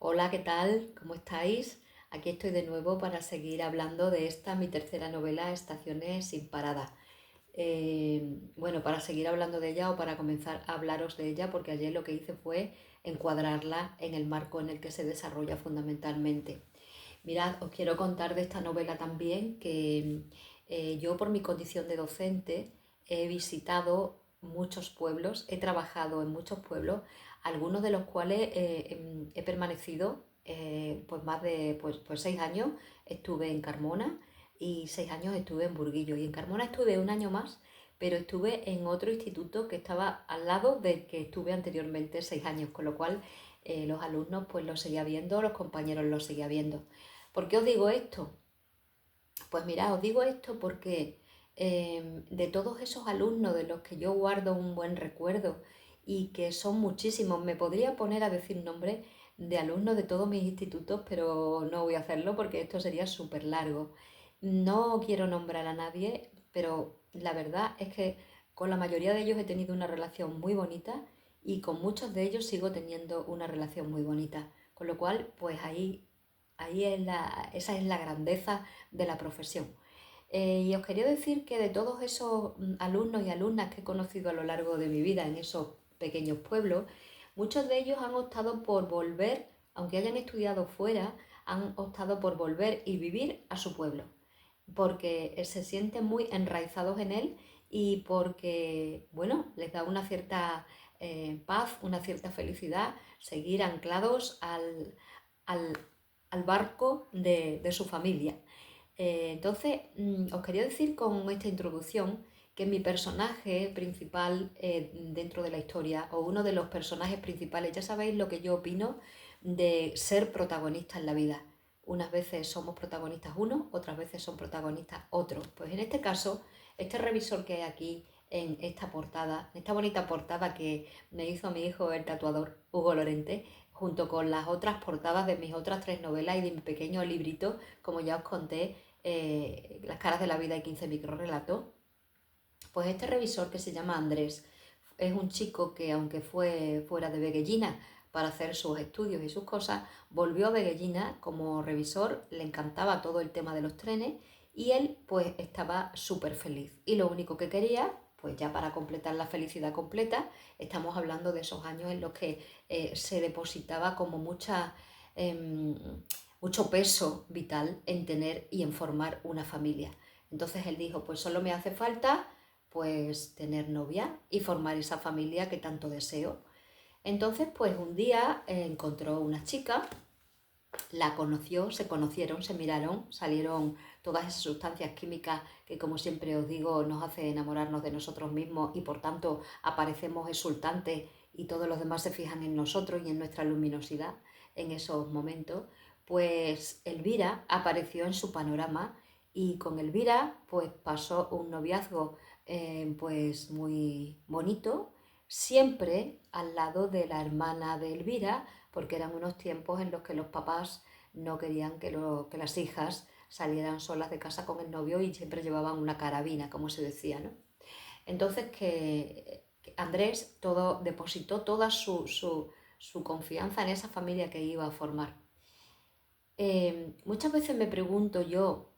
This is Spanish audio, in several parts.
Hola, ¿qué tal? ¿Cómo estáis? Aquí estoy de nuevo para seguir hablando de esta, mi tercera novela, Estaciones sin parada. Bueno, para seguir hablando de ella o para comenzar a hablaros de ella, porque ayer lo que hice fue encuadrarla en el marco en el que se desarrolla fundamentalmente. Mirad, os quiero contar de esta novela también que yo por mi condición de docente he visitado muchos pueblos, he trabajado en muchos pueblos, algunos de los cuales he permanecido pues más de 6 años estuve en Carmona y 6 años estuve en Burguillo. Y en Carmona estuve un año más, pero estuve en otro instituto que estaba al lado del que estuve anteriormente 6 años, con lo cual los alumnos pues los seguía viendo, los compañeros los seguía viendo. ¿Por qué os digo esto? Pues mirad, os digo esto porque de todos esos alumnos de los que yo guardo un buen recuerdo y que son muchísimos, me podría poner a decir nombres de alumnos de todos mis institutos, pero no voy a hacerlo porque esto sería súper largo. No quiero nombrar a nadie, pero la verdad es que con la mayoría de ellos he tenido una relación muy bonita y con muchos de ellos sigo teniendo una relación muy bonita. Con lo cual, pues ahí esa es la grandeza de la profesión. Y os quería decir que de todos esos alumnos y alumnas que he conocido a lo largo de mi vida en esos pequeños pueblos, muchos de ellos han optado por volver, aunque hayan estudiado fuera, han optado por volver y vivir a su pueblo, porque se sienten muy enraizados en él y porque, bueno, les da una cierta paz, una cierta felicidad seguir anclados al, al barco de su familia. Entonces, os quería decir con esta introducción que mi personaje principal dentro de la historia, o uno de los personajes principales, ya sabéis lo que yo opino de ser protagonista en la vida. Unas veces somos protagonistas unos, otras veces son protagonistas otros. Pues en este caso, este revisor que hay aquí en esta portada, en esta bonita portada que me hizo mi hijo el tatuador Hugo Lorente, junto con las otras portadas de mis otras 3 novelas y de mi pequeño librito, como ya os conté, Las caras de la vida y 15 microrelatos, pues este revisor que se llama Andrés es un chico que aunque fue fuera de Veguellina para hacer sus estudios y sus cosas, volvió a Veguellina como revisor, le encantaba todo el tema de los trenes y él pues estaba súper feliz. Y lo único que quería, pues ya para completar la felicidad completa, estamos hablando de esos años en los que se depositaba como eh, mucho peso vital en tener y en formar una familia. Entonces él dijo, pues solo me hace falta pues tener novia y formar esa familia que tanto deseo. Entonces pues un día encontró una chica, la conoció, se conocieron, se miraron, salieron todas esas sustancias químicas que como siempre os digo nos hace enamorarnos de nosotros mismos y por tanto aparecemos exultantes y todos los demás se fijan en nosotros y en nuestra luminosidad en esos momentos. Pues Elvira apareció en su panorama y con Elvira pues pasó un noviazgo pues muy bonito, siempre al lado de la hermana de Elvira, porque eran unos tiempos en los que los papás no querían que las hijas salieran solas de casa con el novio y siempre llevaban una carabina, como se decía, ¿no? Entonces que Andrés depositó toda su confianza en esa familia que iba a formar. Muchas veces me pregunto yo,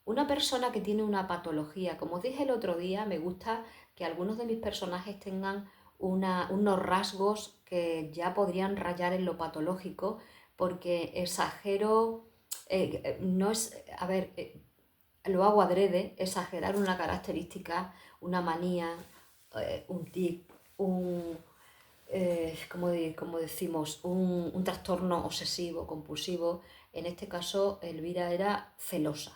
una persona que tiene una patología, como os dije el otro día, me gusta que algunos de mis personajes tengan unos rasgos que ya podrían rayar en lo patológico, porque exagero, no es, a ver, lo hago adrede, exagerar una característica, una manía, un tic, como decimos, un trastorno obsesivo, compulsivo. En este caso, Elvira era celosa.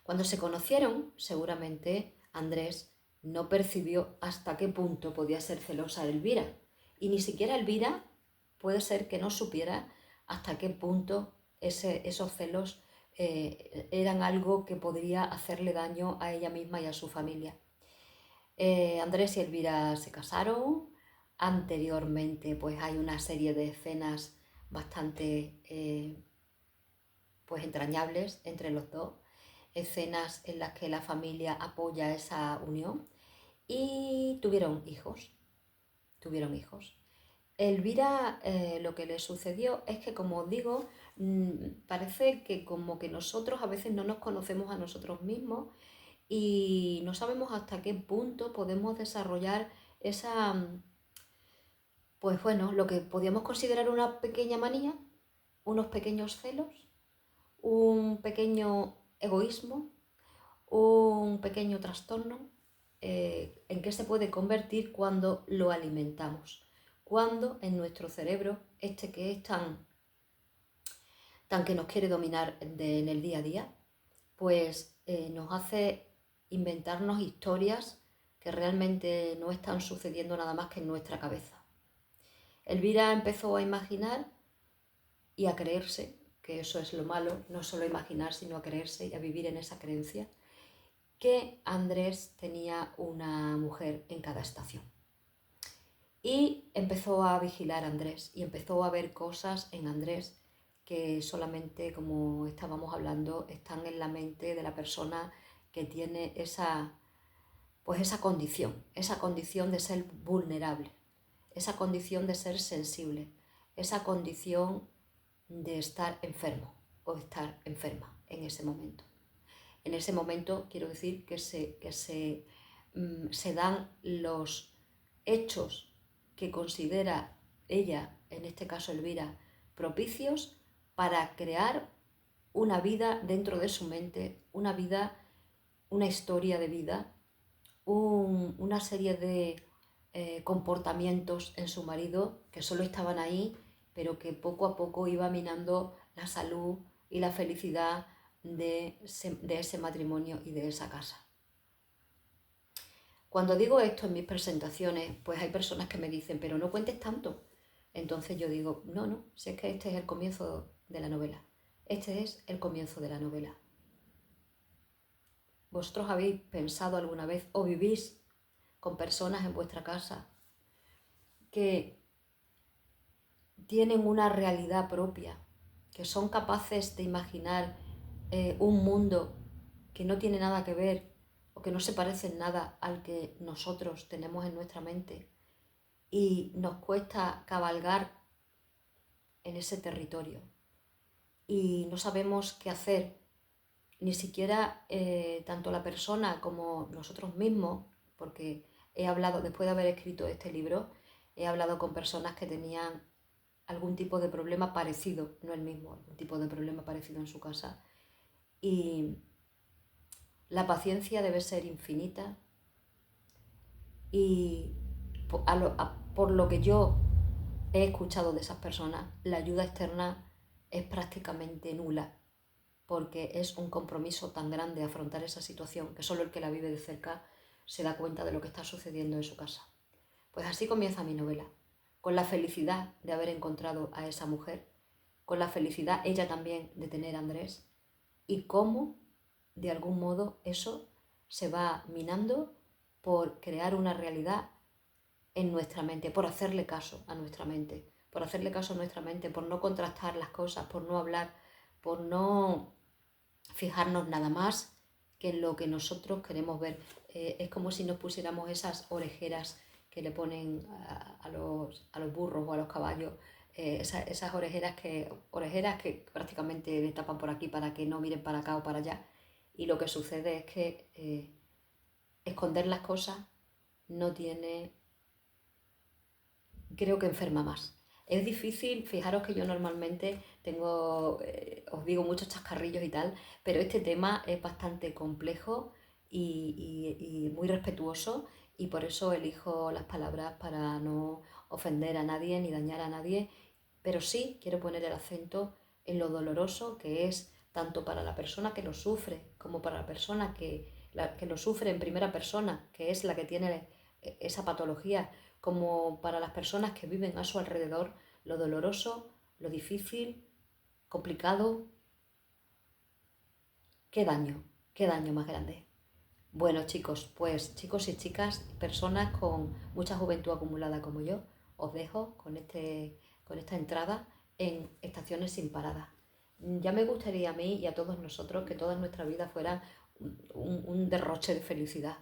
Cuando se conocieron, seguramente Andrés no percibió hasta qué punto podía ser celosa Elvira. Y ni siquiera Elvira puede ser que no supiera hasta qué punto esos celos eran algo que podría hacerle daño a ella misma y a su familia. Andrés y Elvira se casaron. Anteriormente, pues hay una serie de escenas bastante pues entrañables entre los dos, escenas en las que la familia apoya esa unión y tuvieron hijos. Elvira, lo que le sucedió es que, como os digo, parece que como que nosotros a veces no nos conocemos a nosotros mismos y no sabemos hasta qué punto podemos desarrollar esa, pues bueno, lo que podríamos considerar una pequeña manía, unos pequeños celos, un pequeño egoísmo, un pequeño trastorno, en qué se puede convertir cuando lo alimentamos, cuando en nuestro cerebro, este que es tan que nos quiere dominar en el día a día, pues nos hace inventarnos historias que realmente no están sucediendo nada más que en nuestra cabeza. Elvira empezó a imaginar y a creerse, que eso es lo malo, no solo imaginar, sino a creerse y a vivir en esa creencia, que Andrés tenía una mujer en cada estación. Y empezó a vigilar a Andrés y empezó a ver cosas en Andrés que solamente, como estábamos hablando, están en la mente de la persona que tiene pues esa condición de ser vulnerable, esa condición de ser sensible, esa condición de estar enfermo o estar enferma en ese momento. En ese momento quiero decir que se dan los hechos que considera ella, en este caso Elvira, propicios para crear una vida dentro de su mente, una vida, una historia de vida, una serie de comportamientos en su marido que solo estaban ahí, pero que poco a poco iba minando la salud y la felicidad de ese matrimonio y de esa casa. Cuando digo esto en mis presentaciones, pues hay personas que me dicen, pero no cuentes tanto. Entonces yo digo, no, si es que este es el comienzo de la novela. Este es el comienzo de la novela. ¿Vosotros habéis pensado alguna vez o vivís con personas en vuestra casa que tienen una realidad propia, que son capaces de imaginar un mundo que no tiene nada que ver o que no se parece en nada al que nosotros tenemos en nuestra mente y nos cuesta cabalgar en ese territorio y no sabemos qué hacer, ni siquiera tanto la persona como nosotros mismos, porque he hablado, después de haber escrito este libro, he hablado con personas que tenían algún tipo de problema parecido, no el mismo, algún tipo de problema parecido en su casa. Y la paciencia debe ser infinita y por lo que yo he escuchado de esas personas, la ayuda externa es prácticamente nula, porque es un compromiso tan grande afrontar esa situación que solo el que la vive de cerca se da cuenta de lo que está sucediendo en su casa. Pues así comienza mi novela, con la felicidad de haber encontrado a esa mujer, con la felicidad ella también de tener a Andrés, y cómo de algún modo eso se va minando por crear una realidad en nuestra mente, por hacerle caso a nuestra mente, por no contrastar las cosas, por no hablar, por no fijarnos nada más que en lo que nosotros queremos ver. Es como si nos pusiéramos esas orejeras que le ponen a los burros o a los caballos, esas orejeras que prácticamente le tapan por aquí para que no miren para acá o para allá. Y lo que sucede es que esconder las cosas no tiene, creo que enferma más. Es difícil, fijaros que yo normalmente tengo, os digo muchos chascarrillos y tal, pero este tema es bastante complejo y muy respetuoso y por eso elijo las palabras para no ofender a nadie ni dañar a nadie, pero sí quiero poner el acento en lo doloroso que es tanto para la persona que lo sufre como para la persona que lo sufre en primera persona, que es la que tiene esa patología, como para las personas que viven a su alrededor, lo doloroso, lo difícil, complicado. Qué daño más grande. Bueno chicos, pues chicos y chicas, personas con mucha juventud acumulada como yo, os dejo con esta entrada en Estaciones sin Parada. Ya me gustaría a mí y a todos nosotros que toda nuestra vida fuera un derroche de felicidad,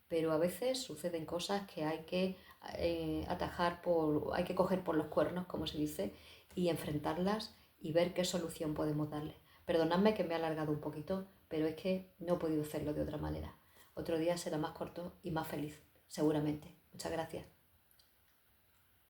pero a veces suceden cosas que hay que hay que coger por los cuernos, como se dice, y enfrentarlas y ver qué solución podemos darle. Perdonadme que me he alargado un poquito, pero es que no he podido hacerlo de otra manera. Otro día será más corto y más feliz, seguramente. Muchas gracias.